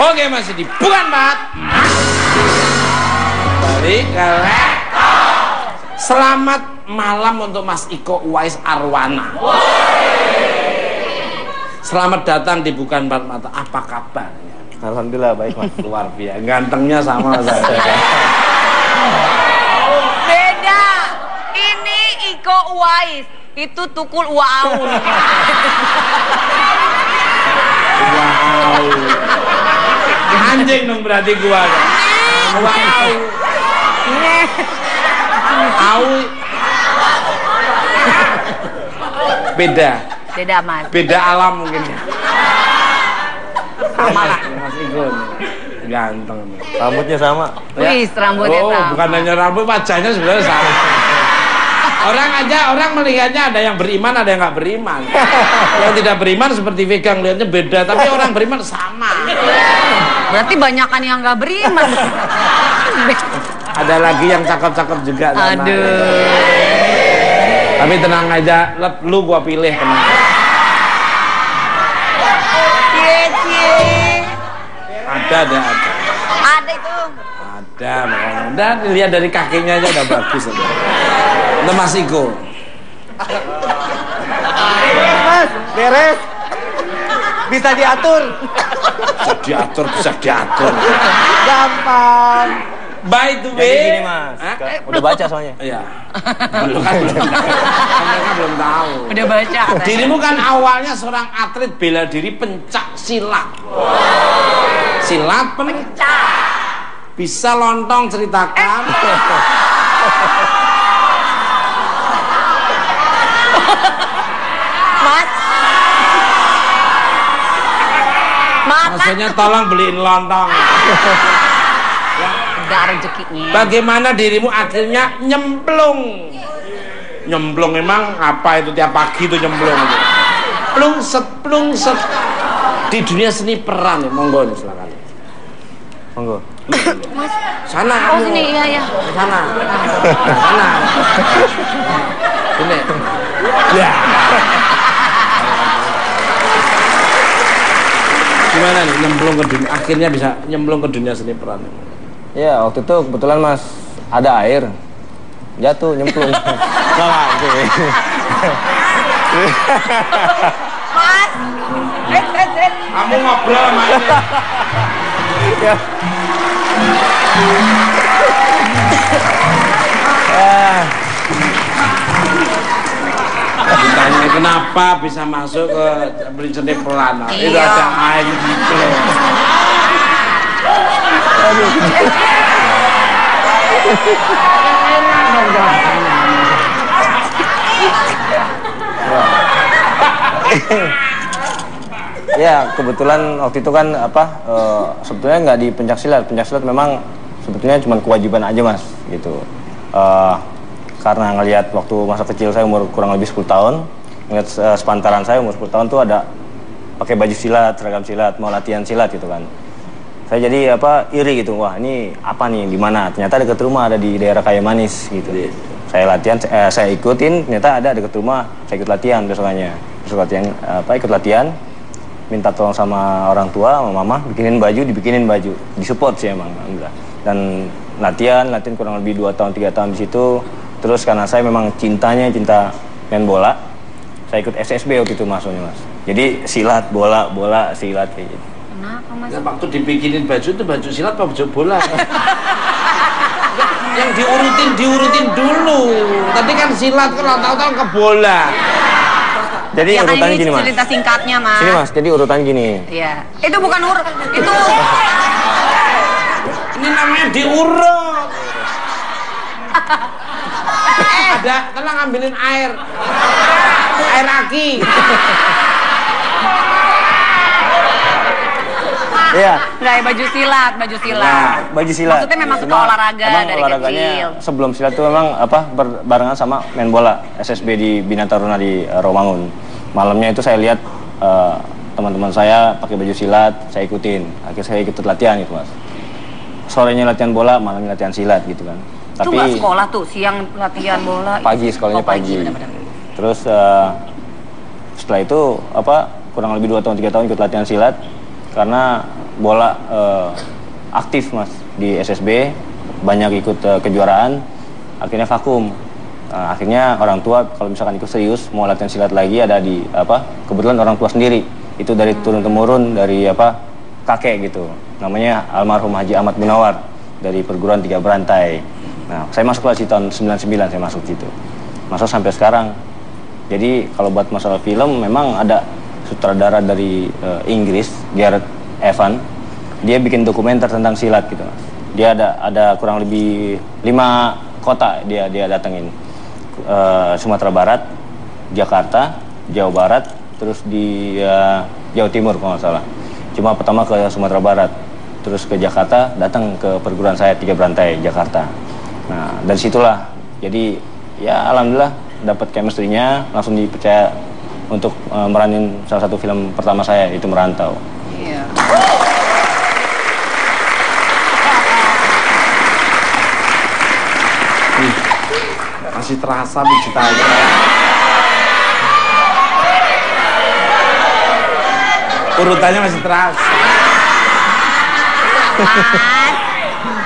Oke Mas Edi, bukan Pak. Balik ke Selamat malam untuk Mas Iko Uwais Arwana. Selamat datang di Bukan Empat Mata. Apa kabarnya? Alhamdulillah baik Mas. Luar biasa, gantengnya sama saya. Beda. Ini Iko Uwais, itu Tukul Uwaun. Wow. Anjing dong berarti gua. Wow. Au. Beda. Beda Mas. Beda alam mungkin. Sama lah. Mas Iko ganteng. Rambutnya sama. Wih, rambutnya sama. Bukan hanya rambut, wajahnya sebenarnya sama. Orang melihatnya ada yang beriman, ada yang nggak beriman. Yang tidak beriman seperti Vegang lihatnya beda, tapi orang beriman sama. Berarti banyakan yang nggak beriman. Ada lagi yang cakep-cakep juga. Aduh. Tapi tenang aja, lu gua pilih tenang. Ada. Ada itu. Ada, makanya. Dan lihat dari kakinya aja udah bagus. Itu Mas Iko. Mas, beres. Bisa diatur. Bisa diatur. Gampang. By the Jadi way, gini Mas, udah baca soalnya. Iya. Belum kan belum. Mereka belum tahu. Udah baca. Dirimu kan awalnya seorang atlet bela diri pencak silat. Silat pencak. Bisa lontong ceritakan. Mas. Maksudnya tolong beliin lontong. Udah rezekinya. Bagaimana dirimu akhirnya nyemplung? Nyemplung emang apa itu tiap pagi itu nyemplung itu. Plung set di dunia seni peran ya, monggo nih silakan. Monggo. Mas. Sana. Oh sini iya. Sana. Sana. Sini. Ya. Gimana nih nyemplung ke dunia, akhirnya bisa nyemplung ke dunia seni peran? Ya waktu itu kebetulan Mas ada air, jatuh nyemplung. Salah itu. Mas. Kamu ngobrol sama ini. Ya. Ditanya kenapa bisa masuk ke seni peran? Iya. Itu ada air gitu loh. Ya kebetulan waktu itu kan sebetulnya nggak di pencaksilat. Pencaksilat memang sebetulnya cuma kewajiban aja Mas gitu. Karena ngelihat waktu masa kecil saya umur kurang lebih 10 tahun, ngelihat sepantaran saya umur 10 tahun tuh ada pakai baju silat, seragam silat, mau latihan silat gitu kan. Saya jadi iri gitu, wah ini apa nih, di mana? Ternyata dekat rumah, ada di daerah Kayamanis gitu. Saya latihan, saya ikutin, ternyata ada dekat rumah, saya ikut latihan besokannya. Ikut latihan, minta tolong sama orang tua, sama mama, dibikinin baju, disupport sih emang, alhamdulillah. Dan latihan kurang lebih 2 tahun 3 tahun di situ. Terus karena saya memang cinta main bola, saya ikut SSB waktu itu masuknya Mas. Jadi silat, bola, silat kayak gitu. Kenapa Mas? Ya, waktu dibikinin baju itu baju silat apa baju bola? Yang diurutin dulu. Tadi kan silat kalau tahu-tahu ke bola. Jadi ya, urutannya kan gini Mas. cerita singkatnya Mas. Sini Mas, jadi urutan gini. Iya. Itu bukan itu. Ini namanya diurut. Ada, tolong ambilin air aki. Iya. Nggak, baju silat. Baju silat. Maksudnya memang suka olahraga dari kecil. Sebelum silat itu memang berbarengan sama main bola SSB di Bina Taruna di Romangun. Malamnya itu saya lihat teman-teman saya pakai baju silat, saya ikutin. Akhirnya saya ikut latihan gitu Mas. Sorenya latihan bola, malamnya latihan silat gitu kan. Itu Tapi nggak sekolah tuh, siang latihan bola. pagi, sekolahnya pagi. Benar-benar. Terus setelah itu kurang lebih 2 tahun 3 tahun ikut latihan silat. karena bola aktif mas di SSB, banyak ikut kejuaraan, akhirnya vakum. Akhirnya orang tua kalau misalkan ikut serius mau latihan silat lagi ada di kebetulan orang tua sendiri itu dari turun temurun dari kakek gitu, namanya almarhum Haji Ahmad Munawar dari perguruan 3 Berantai. Nah saya masuk kelas di tahun 99, saya masuk situ, masuk sampai sekarang. Jadi kalau buat masalah film memang ada sutradara dari Inggris, Gareth Evans, dia bikin dokumenter tentang silat gitu mas. Dia ada kurang lebih 5 kota dia datengin, Sumatera Barat, Jakarta, Jawa Barat, terus di Jawa Timur kalau nggak salah. Cuma pertama ke Sumatera Barat, terus ke Jakarta, datang ke perguruan saya 3 Berantai Jakarta. Nah dari situlah, jadi ya alhamdulillah dapat chemistry-nya, langsung dipercaya untuk meranin salah satu film pertama saya, itu Merantau. Iya. Masih terasa pijitannya. Urutannya masih terasa.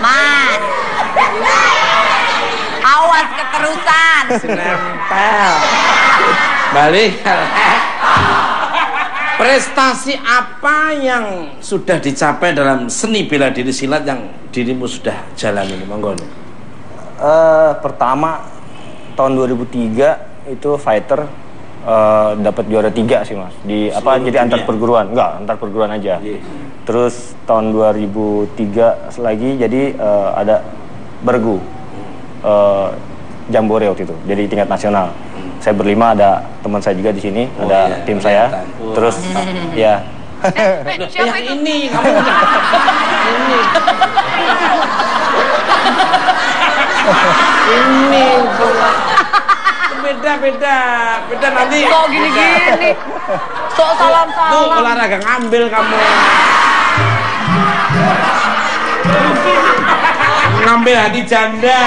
Mas. Awas keterusan. Nempel. Balik. Prestasi apa yang sudah dicapai dalam seni bela diri silat yang dirimu sudah jalani? Monggo. Pertama tahun 2003 itu fighter dapat juara 3 sih mas di jadi antar perguruan, antar perguruan aja. Terus tahun 2003 lagi jadi ada bergu Jambore waktu itu, jadi tingkat nasional. Saya berlima, ada teman saya juga di sini, ada tim saya. Terus ya. Siapa yang itu? ini kamu ini beda nanti Kok gini-gini? Sok tuh salam-salam. olahraga ngambil kamu ngambil hati janda.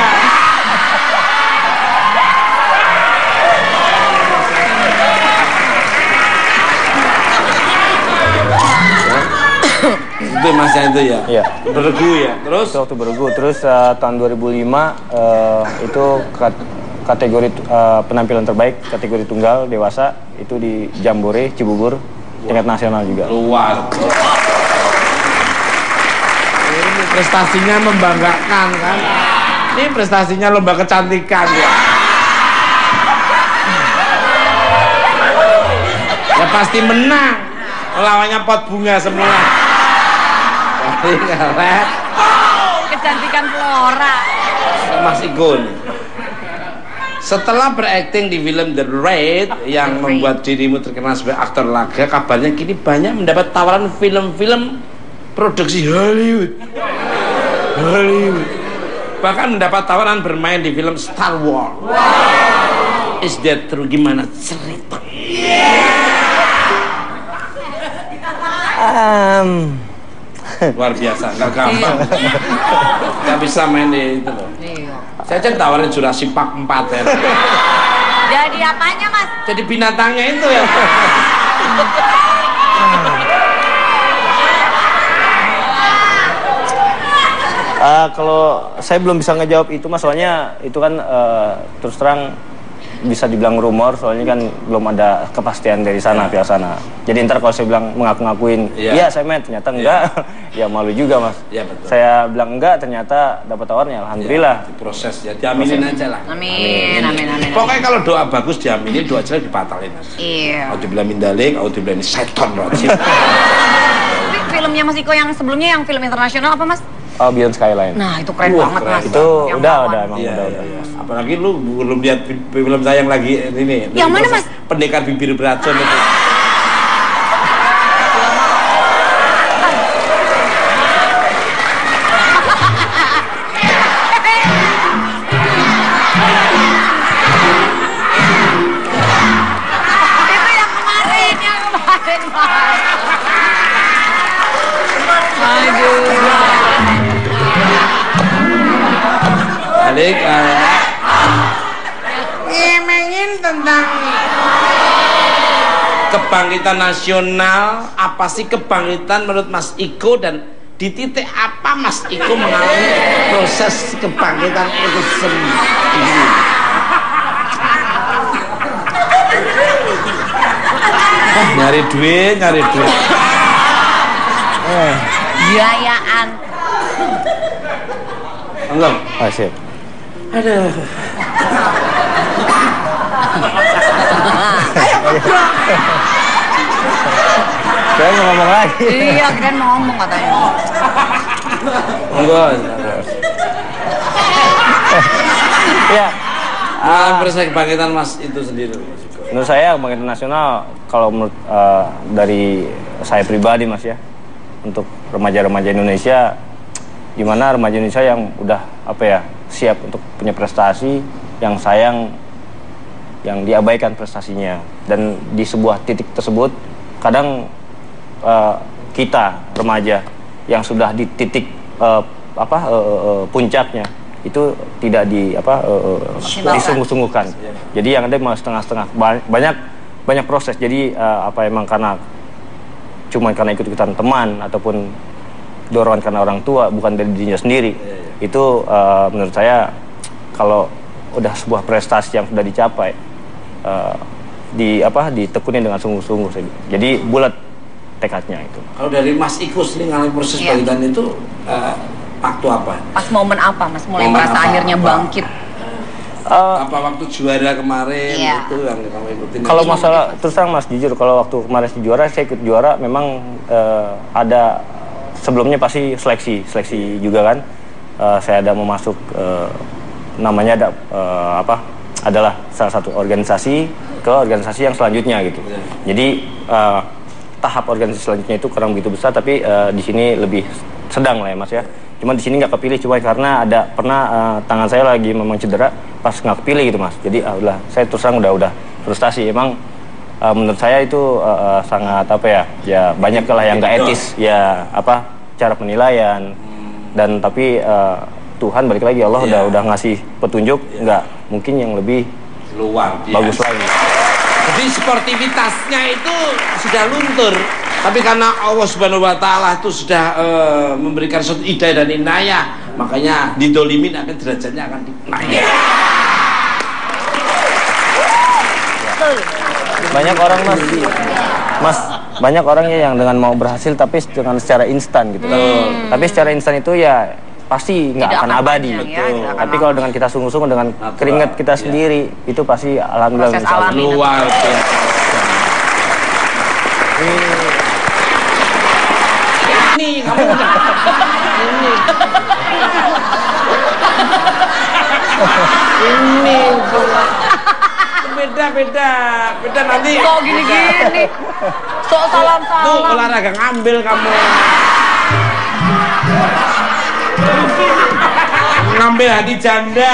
Itu masnya itu ya? Iya. Bergu ya? Terus? Itu waktu bergu. Terus tahun 2005 itu kategori penampilan terbaik, kategori tunggal dewasa itu di Jambore Cibubur, tingkat nasional juga. Luar. Ini prestasinya membanggakan kan? Ini prestasinya lomba kecantikan ya. Ya pasti menang. Lawannya pot bunga semua. Kecantikan Flora. Mas Igun. Setelah berakting di film The Raid yang membuat dirimu terkenal sebagai aktor laga, kabarnya kini banyak mendapat tawaran film-film produksi Hollywood. Bahkan mendapat tawaran bermain di film Star Wars. Is that true? Gimana cerita? Luar biasa, nggak gampang. Nggak bisa main di itu loh. Iya. Saya aja tawarin Jurassic Park 4 ya. Jadi apanya mas? Jadi binatangnya itu ya. Kalau saya belum bisa ngejawab itu mas, soalnya itu kan terus terang bisa dibilang rumor, soalnya kan belum ada kepastian dari sana, pihak sana. Jadi ntar kalau saya bilang ngaku-ngakuin, iya saya main, ternyata enggak, ya malu juga mas. Iya betul. Saya bilang enggak, ternyata dapat tawarnya, alhamdulillah. Diproses ya, diaminin aja lah. Amin. Pokoknya kalau doa bagus diaminin, doa jelek dibatalin aja. Iya. Auzubillahi min dzalik, auzubillahi syaiton rajim. Tapi filmnya Mas Iko yang sebelumnya yang film internasional apa mas? Beyond Skyline. Nah itu keren Wah, banget keren. mas. Itu Yang udah lawan. emang Iya, udah. iya. Apalagi lu belum lihat film saya yang lagi ini. Yang mana, Mas? Pendekar bibir beracun itu. Itu yang kemarin mas. Aduh. Balik ngomongin tentang Kebangkitan nasional, apa sih kebangkitan menurut Mas Iko, dan di titik apa Mas Iko mengalami proses kebangkitan itu sendiri? Nyari duit. Biayaan. Enggak. Sip. Aduh. Saya mau ngomong lagi. Iya, keren mau ngomong katanya. Enggak. Ya. Proses kebangkitan Mas itu sendiri. Menurut saya kebangkitan nasional, kalau menurut dari saya pribadi Mas ya, untuk remaja-remaja Indonesia, gimana remaja Indonesia yang udah siap untuk punya prestasi, yang sayang yang diabaikan prestasinya, dan di sebuah titik tersebut kadang kita remaja yang sudah di titik puncaknya itu tidak disungguh-sungguhkan. Jadi yang ada malah setengah-setengah. Banyak proses. Jadi emang karena ikut-ikutan teman ataupun dorongan karena orang tua, bukan dari dirinya sendiri. Itu menurut saya kalau udah sebuah prestasi yang sudah dicapai, ditekunin dengan sungguh-sungguh. Jadi bulat tekadnya itu. Kalau dari Mas Iko sendiri ngalami proses bangkitan itu waktu apa? Pas momen apa Mas mulai merasa akhirnya bangkit? Apa waktu juara kemarin itu yang kamu ikutin? Kalau masalah terus terang Mas, jujur kalau waktu kemarin juara, saya ikut juara memang ada sebelumnya pasti seleksi juga kan. Saya ada mau masuk namanya adalah salah satu organisasi ke organisasi yang selanjutnya gitu. Jadi tahap organisasi selanjutnya itu kurang begitu besar, tapi di sini lebih sedang lah ya Mas ya. Cuma di sini nggak kepilih, cuma karena ada pernah tangan saya lagi memang cedera, pas nggak kepilih gitu Mas. Jadi udah saya terus terang udah frustasi. Emang menurut saya itu sangat ya banyak lah yang nggak etis ya cara penilaian, dan tapi Tuhan balik lagi, Allah udah ngasih petunjuk, nggak mungkin yang lebih luar biasa bagus lagi. Jadi sportivitasnya itu sudah luntur, tapi karena Allah Subhanahu Wa Taala itu sudah memberikan suatu hidayah dan inayah, makanya didolimin akan derajatnya akan dinaik. Banyak orang Mas, banyak orang ya yang dengan mau berhasil tapi dengan secara instan gitu. Tapi secara instan itu ya pasti nggak akan abadi. Tapi kalau dengan kita sungguh-sungguh, dengan keringat kita sendiri, itu pasti alhamdulillah luar biasa. Ini kamu ini beda nanti. Kok gini-gini? Sok salam-salam. Tuh olahraga ngambil kamu. Ngambil hati janda.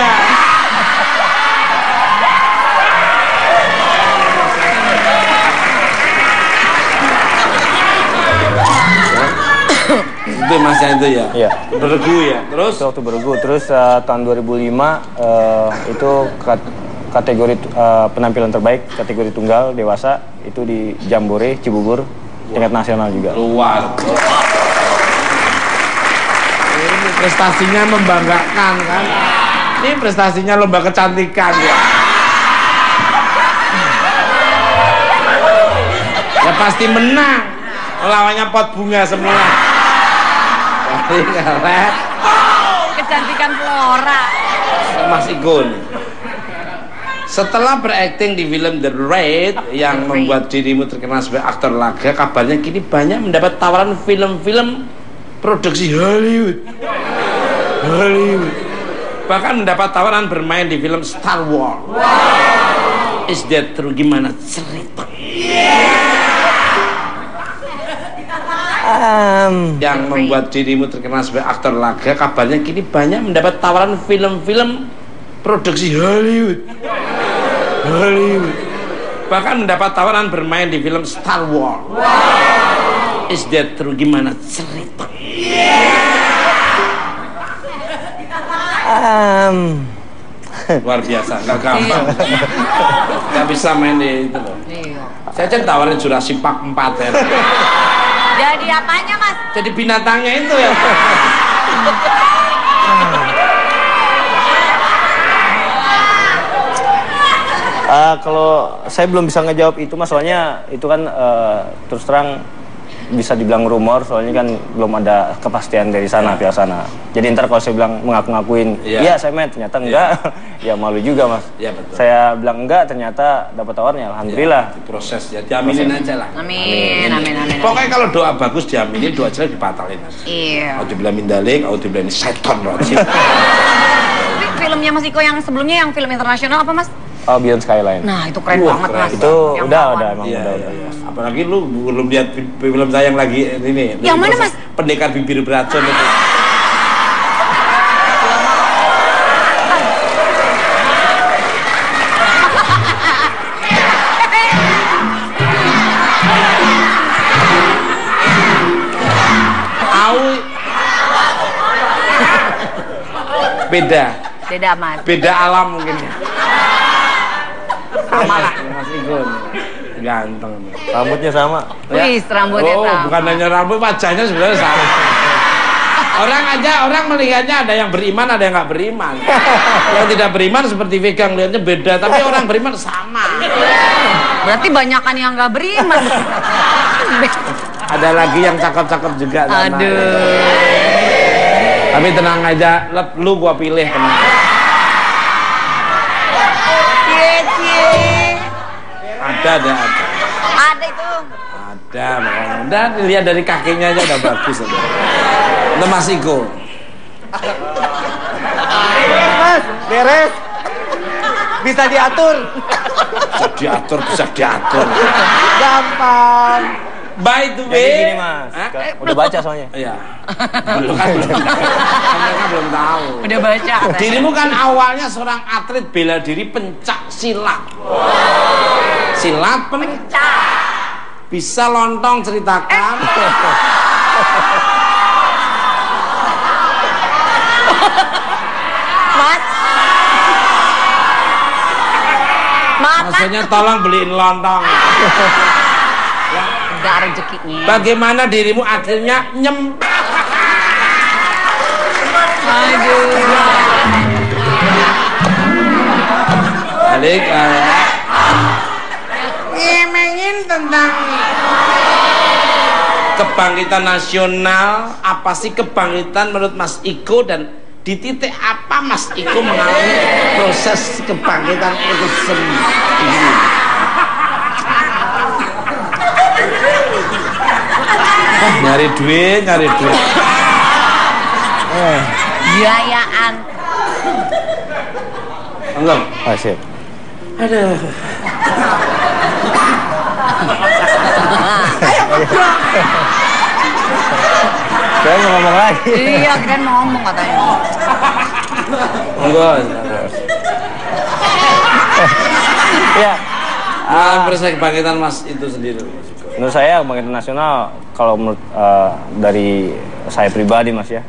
Itu masnya itu ya? Iya. Beregu ya? Terus? Waktu beregu. Terus tahun 2005 itu kategori penampilan terbaik, kategori tunggal dewasa, itu di Jambore, Cibubur, tingkat nasional juga. Luar. Ini prestasinya membanggakan kan? Ini prestasinya lomba kecantikan ya. Ya pasti menang. Lawannya pot bunga semua. Kecantikan Flora. Mas Igun. Setelah berakting di film The Raid yang membuat dirimu terkenal sebagai aktor laga, kabarnya kini banyak mendapat tawaran film-film produksi Hollywood. Bahkan mendapat tawaran bermain di film Star Wars. Is that true? Gimana cerita? Yang membuat dirimu terkenal sebagai aktor laga, kabarnya kini banyak mendapat tawaran film-film produksi Hollywood. Bahkan mendapat tawaran bermain di film Star Wars. Is that true? Gimana cerita? Luar biasa, nggak gampang. Nggak bisa main di itu loh. Saya aja tawarin Jurassic Park 4 ya. Jadi apanya mas? Jadi binatangnya itu ya. Kalau saya belum bisa ngejawab itu mas, soalnya itu kan terus terang bisa dibilang rumor, soalnya kan belum ada kepastian dari sana, pihak sana. Jadi ntar kalau saya bilang mengaku-ngakuin, iya saya met, ternyata enggak, ya malu juga mas. Iya betul. Saya bilang enggak, ternyata dapat tawarnya, alhamdulillah. Diproses ya, diaminin aja lah. Amin, amin, amin. Pokoknya kalau doa bagus diaminin, doa jelek dibatalin mas. Iya. Auzubillahi min dzalik, auzubillahi minasyaitonir rajim. Tapi filmnya Mas Iko yang sebelumnya yang film internasional apa mas? Beyond Skyline. Nah itu keren Wah, banget keren. mas. Itu Yang udah lawan. emang Iya, udah. iya, iya. Apalagi lu belum lihat film saya yang lagi ini. Yang mana, Mas? Pendekar bibir beracun itu. Beda. Beda mas. Beda alam mungkin. Sama lah. Mas Igun. Ganteng. Rambutnya sama. Wih, rambutnya Oh, sama. bukan hanya rambut, wajahnya sebenarnya sama. Orang melihatnya ada yang beriman, ada yang nggak beriman. Yang tidak beriman seperti Vega lihatnya beda, tapi orang beriman sama. Berarti banyakan yang nggak beriman. Ada lagi yang cakep-cakep juga. sama. Aduh. Tapi tenang aja, lu gua pilih tenang. Cie. Ada. Ada itu. Ada, makanya. Dan lihat dari kakinya aja udah bagus. Itu Mas Iko. Mas, beres. Bisa diatur. Bisa diatur. Gampang. By the Jadi way. gini mas, Hah? udah baca soalnya. Iya. Belum kan belum. Mereka belum tahu. Udah baca katanya. Dirimu kan awalnya seorang atlet bela diri pencak silat. Silat pencak. Bisa lontong ceritakan. Mas. Maaf mas. Maksudnya tolong beliin lontong. Enggak rezekinya. Bagaimana dirimu akhirnya Aduh. balik ngomongin tentang kebangkitan nasional. Apa sih kebangkitan menurut Mas Iko, dan di titik apa Mas Iko mengalami proses kebangkitan itu sendiri? Nyari duit. Biayaan. Enggak. Sip. Aduh. Saya mau ngomong lagi. Iya, keren mau ngomong katanya. Enggak. Ya, Proses kebangkitan Mas itu sendiri. menurut saya kebangkitan nasional, kalau menurut dari saya pribadi mas ya,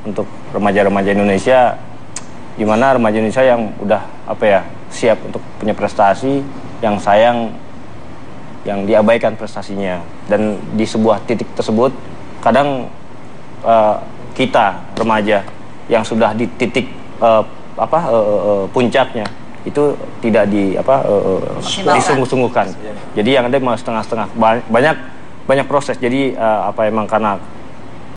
untuk remaja-remaja Indonesia, gimana remaja Indonesia yang udah siap untuk punya prestasi, yang sayang yang diabaikan prestasinya, dan di sebuah titik tersebut kadang kita remaja yang sudah di titik puncaknya itu tidak disungguh-sungguhkan. Jadi yang ada malah setengah-setengah, banyak proses. Jadi emang karena